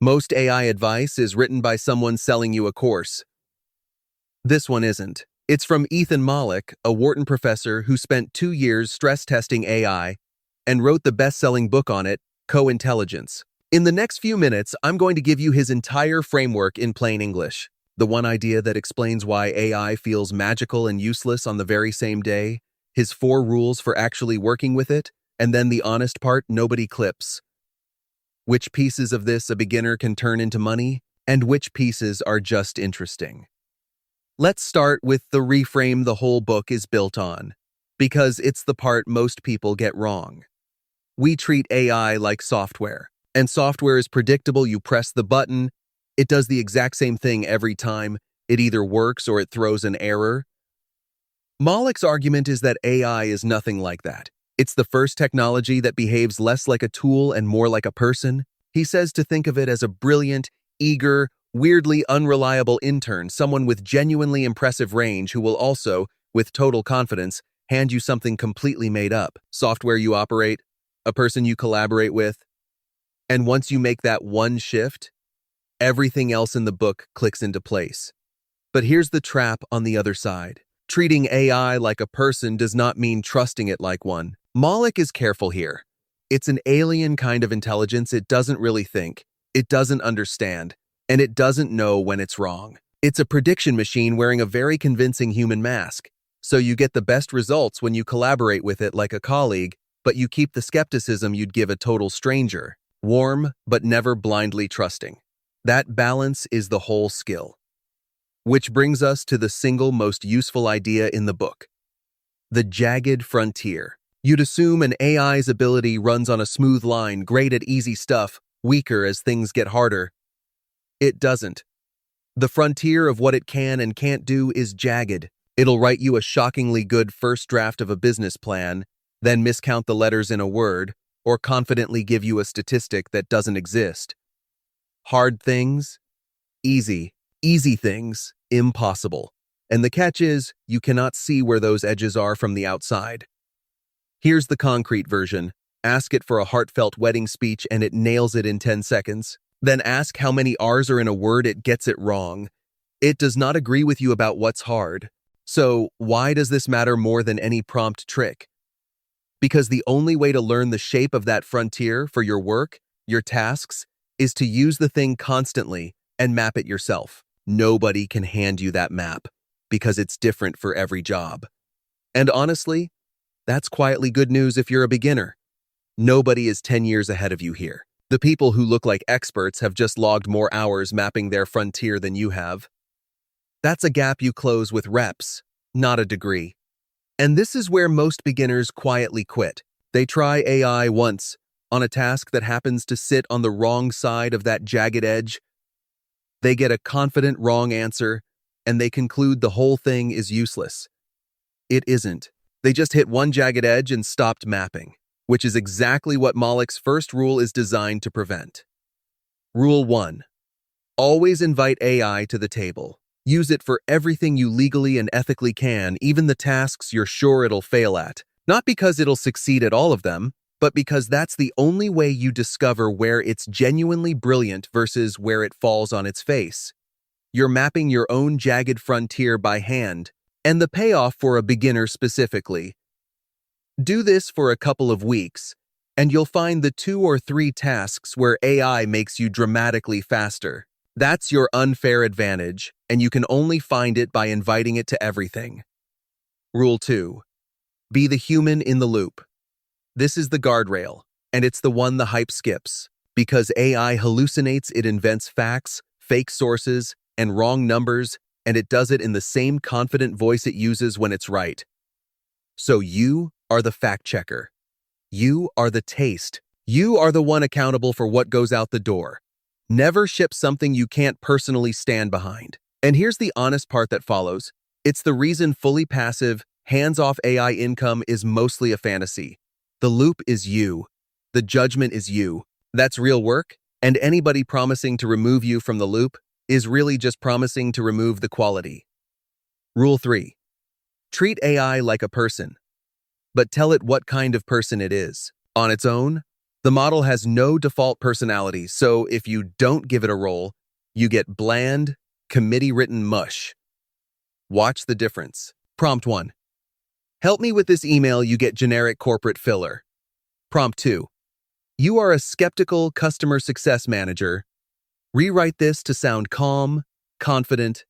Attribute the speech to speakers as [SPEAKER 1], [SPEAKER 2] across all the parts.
[SPEAKER 1] Most AI advice is written by someone selling you a course. This one isn't. It's from Ethan Mollick, a Wharton professor who spent 2 years stress testing AI and wrote the best-selling book on it, Co-Intelligence. In the next few minutes, I'm going to give you his entire framework in plain English. The one idea that explains why AI feels magical and useless on the very same day, his 4 rules for actually working with it, and then the honest part nobody clips. Which pieces of this a beginner can turn into money, and which pieces are just interesting. Let's start with the reframe the whole book is built on, because it's the part most people get wrong. We treat AI like software, and software is predictable. You press the button, it does the exact same thing every time. It either works or it throws an error. Mollick's argument is that AI is nothing like that. It's the first technology that behaves less like a tool and more like a person. He says to think of it as a brilliant, eager, weirdly unreliable intern, someone with genuinely impressive range who will also, with total confidence, hand you something completely made up, software you operate, a person you collaborate with. And once you make that one shift, everything else in the book clicks into place. But here's the trap on the other side. Treating AI like a person does not mean trusting it like one. Mollick is careful here. It's an alien kind of intelligence. It doesn't really think, it doesn't understand, and it doesn't know when it's wrong. It's a prediction machine wearing a very convincing human mask. So you get the best results when you collaborate with it like a colleague, but you keep the skepticism you'd give a total stranger. Warm, but never blindly trusting. That balance is the whole skill. Which brings us to the single most useful idea in the book. The jagged frontier. You'd assume an AI's ability runs on a smooth line, great at easy stuff, weaker as things get harder. It doesn't. The frontier of what it can and can't do is jagged. It'll write you a shockingly good first draft of a business plan, then miscount the letters in a word, or confidently give you a statistic that doesn't exist. Hard things? Easy. Easy things? Impossible. And the catch is, you cannot see where those edges are from the outside. Here's the concrete version. Ask it for a heartfelt wedding speech and it nails it in 10 seconds. Then ask how many R's are in a word, it gets it wrong. It does not agree with you about what's hard. So why does this matter more than any prompt trick? Because the only way to learn the shape of that frontier for your work, your tasks, is to use the thing constantly and map it yourself. Nobody can hand you that map because it's different for every job. And honestly, that's quietly good news if you're a beginner. Nobody is 10 years ahead of you here. The people who look like experts have just logged more hours mapping their frontier than you have. That's a gap you close with reps, not a degree. And this is where most beginners quietly quit. They try AI once, on a task that happens to sit on the wrong side of that jagged edge. They get a confident wrong answer, and they conclude the whole thing is useless. It isn't. They just hit one jagged edge and stopped mapping, which is exactly what Mollick's first rule is designed to prevent. Rule 1. Always invite AI to the table. Use it for everything you legally and ethically can, even the tasks you're sure it'll fail at. Not because it'll succeed at all of them, but because that's the only way you discover where it's genuinely brilliant versus where it falls on its face. You're mapping your own jagged frontier by hand, and the payoff for a beginner specifically. Do this for a couple of weeks, and you'll find the 2 or 3 tasks where AI makes you dramatically faster. That's your unfair advantage, and you can only find it by inviting it to everything. Rule 2. Be the human in the loop. This is the guardrail, and it's the one the hype skips. Because AI hallucinates, it invents facts, fake sources, and wrong numbers, and it does it in the same confident voice it uses when it's right. So you are the fact checker. You are the taste. You are the one accountable for what goes out the door. Never ship something you can't personally stand behind. And here's the honest part that follows. It's the reason fully passive, hands-off AI income is mostly a fantasy. The loop is you. The judgment is you. That's real work, and anybody promising to remove you from the loop is really just promising to remove the quality. Rule 3. Treat AI like a person, but tell it what kind of person it is. On its own, The model has no default personality, so if you don't give it a role, you get bland, committee-written mush. Watch the difference. Prompt 1. Help me with this email, you get generic corporate filler. Prompt 2. You are a skeptical customer success manager. Rewrite this to sound calm, confident,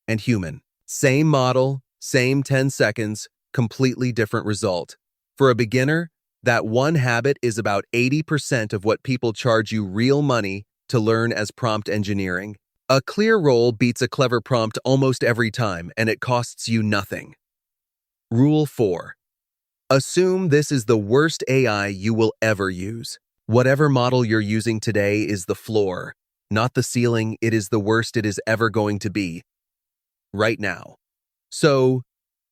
[SPEAKER 1] and human. Same model, same 10 seconds, completely different result. For a beginner, that one habit is about 80% of what people charge you real money to learn as prompt engineering. A clear role beats a clever prompt almost every time, and it costs you nothing. Rule 4. Assume this is the worst AI you will ever use. Whatever model you're using today is the floor, not the ceiling. It is the worst it is ever going to be. Right now. So,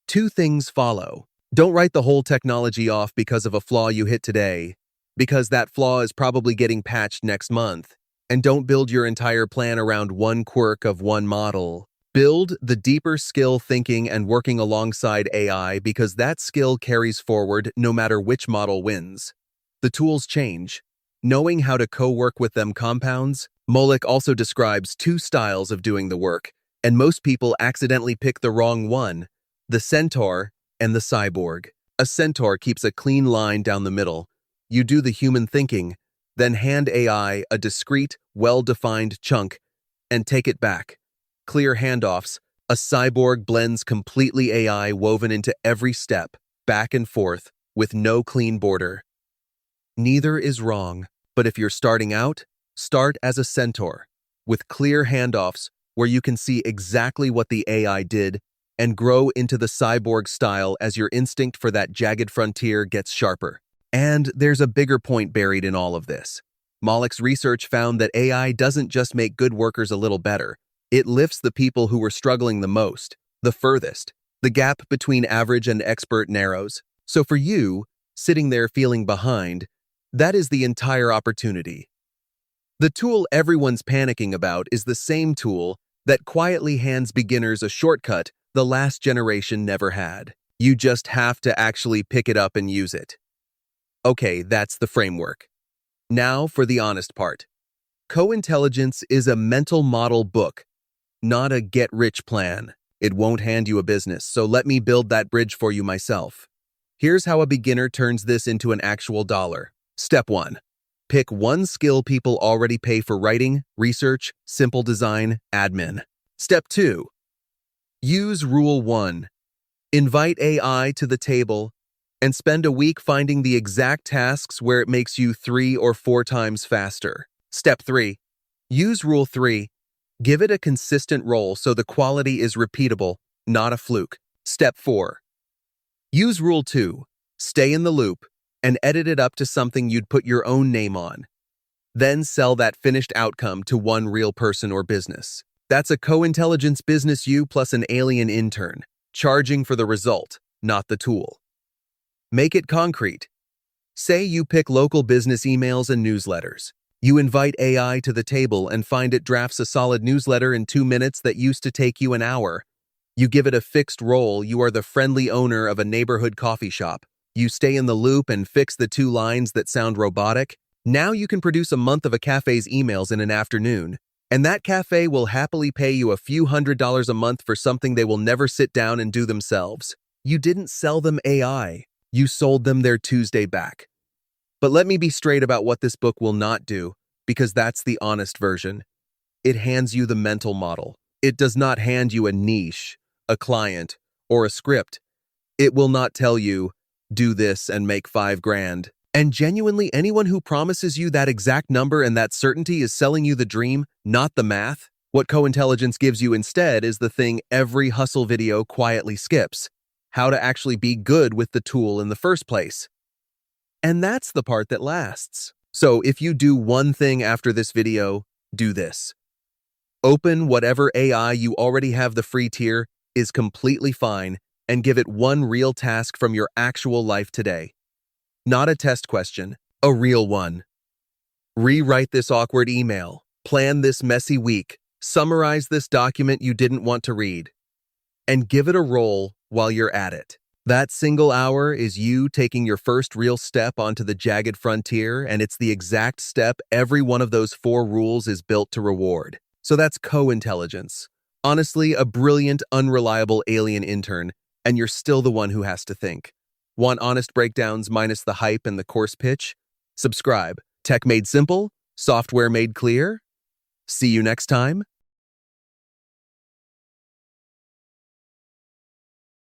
[SPEAKER 1] 2 things follow. Don't write the whole technology off because of a flaw you hit today, because that flaw is probably getting patched next month. And don't build your entire plan around one quirk of one model. Build the deeper skill thinking and working alongside AI, because that skill carries forward no matter which model wins. The tools change. Knowing how to co-work with them compounds. Mollick also describes 2 styles of doing the work, and most people accidentally pick the wrong one: the centaur and the cyborg. A centaur keeps a clean line down the middle. You do the human thinking, then hand AI a discrete, well-defined chunk and take it back. Clear handoffs. A cyborg blends completely AI woven into every step, back and forth, with no clean border. Neither is wrong, but if you're starting out, start as a centaur, with clear handoffs where you can see exactly what the AI did, and grow into the cyborg style as your instinct for that jagged frontier gets sharper. And there's a bigger point buried in all of this. Mollick's research found that AI doesn't just make good workers a little better. It lifts the people who were struggling the most, the furthest. The gap between average and expert narrows. So for you, sitting there feeling behind, that is the entire opportunity. The tool everyone's panicking about is the same tool that quietly hands beginners a shortcut the last generation never had. You just have to actually pick it up and use it. Okay, that's the framework. Now for the honest part. Co-intelligence is a mental model book, not a get-rich plan. It won't hand you a business, so let me build that bridge for you myself. Here's how a beginner turns this into an actual dollar. Step 1. Pick one skill people already pay for: writing, research, simple design, admin. Step 2. Use Rule 1. Invite AI to the table and spend a week finding the exact tasks where it makes you 3 or 4 times faster. Step 3. Use Rule 3. Give it a consistent role so the quality is repeatable, not a fluke. Step 4. Use Rule 2. Stay in the loop and edit it up to something you'd put your own name on. Then sell that finished outcome to one real person or business. That's a co-intelligence business you plus an alien intern, charging for the result, not the tool. Make it concrete. Say you pick local business emails and newsletters. You invite AI to the table and find it drafts a solid newsletter in 2 minutes that used to take you an hour. You give it a fixed role. You are the friendly owner of a neighborhood coffee shop. You stay in the loop and fix the 2 lines that sound robotic. Now you can produce a month of a cafe's emails in an afternoon. And that cafe will happily pay you a few $100s a month for something they will never sit down and do themselves. You didn't sell them AI. You sold them their Tuesday back. But let me be straight about what this book will not do, because that's the honest version. It hands you the mental model. It does not hand you a niche, a client, or a script. It will not tell you, do this and make 5 grand. And genuinely, anyone who promises you that exact number and that certainty is selling you the dream, not the math. What co-intelligence gives you instead is the thing every hustle video quietly skips: how to actually be good with the tool in the first place. And that's the part that lasts. So if you do one thing after this video, do this. Open whatever AI you already have. The free tier is completely fine, and give it one real task from your actual life today. Not a test question, a real one. Rewrite this awkward email, plan this messy week, summarize this document you didn't want to read, and give it a role while you're at it. That single hour is you taking your first real step onto the jagged frontier, and it's the exact step every one of those 4 rules is built to reward. So that's co-intelligence. Honestly, a brilliant, unreliable alien intern, and you're still the one who has to think. Want honest breakdowns minus the hype and the course pitch? Subscribe. Tech made simple, software made clear. See you next time.